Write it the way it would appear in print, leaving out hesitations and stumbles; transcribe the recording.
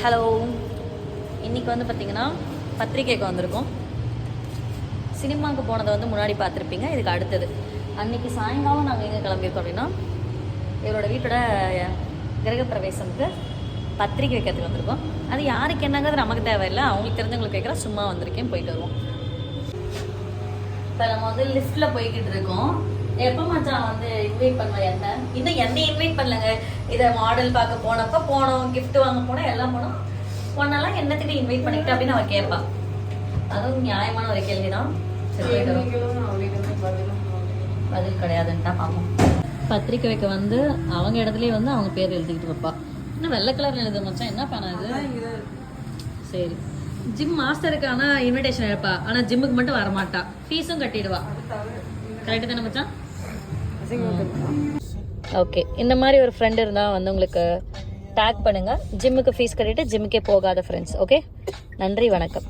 Hello, இன்றைக்கி வந்து பார்த்திங்கன்னா பத்திரிக்கைக்கு வந்திருக்கோம். சினிமாவுக்கு போனதை வந்து முன்னாடி பார்த்துருப்பீங்க. இதுக்கு அடுத்தது அன்றைக்கி சாயங்காலம் நாங்கள் எங்கே கிளம்பியிருக்கோம் அப்படின்னா, இவரோட வீட்டோட கிரகப்பிரவேசத்துக்கு பத்திரிக்கை வைக்கிறதுக்கு வந்திருக்கோம். அது யாருக்கு என்னங்கிறது நமக்கு தேவையில்லை, அவங்களுக்கு தெரிஞ்சவங்களுக்கு கேட்குறா. சும்மா வந்திருக்கேன், போயிட்டு வருவோம். இப்போ நம்ம வந்து லிஃப்ட்டில் போய்கிட்டு இருக்கோம். எப்போ மச்சான் வந்து இன்வைட் பண்ணல இன்னும் என்னை இன்வைட் பண்ணலங்க. இதை மாடல் பார்க்க போனப்போ போனோம், கிஃப்ட் வாங்க போனோம், எல்லாம் போனோம். பொண்ணெல்லாம் என்னத்துக்கு இன்வைட் பண்ணிக்கிட்டு அப்படின்னு அவன் கேட்பான். அதுவும் நியாயமான ஒரு கேள்வி தான். பதில் கிடையாதுன்ட்டா பார்ப்போம். பத்திரிக்கை வைக்க வந்து அவங்க இடத்துலயே வந்து அவங்க பேர் எழுதிக்கிட்டு வைப்பா. இன்னும் வெள்ளை கலர் எழுத மச்சான், என்ன பண்ண இது? சரி, ஜிம் மாஸ்டருக்கான இன்விடேஷன் எடுப்பா, ஆனால் ஜிம்முக்கு மட்டும் வரமாட்டா. ஃபீஸும் கட்டிடுவா. கரெக்டு தானே மச்சான்? ஓகே, இந்த மாதிரி ஒரு ஃப்ரெண்ட் இருந்தால் வந்து உங்களுக்கு டேக் பண்ணுங்கள். ஜிம்முக்கு ஃபீஸ் கட்டிட்டு ஜிம்முக்கே போகாத ஃப்ரெண்ட்ஸ். ஓகே, நன்றி, வணக்கம்.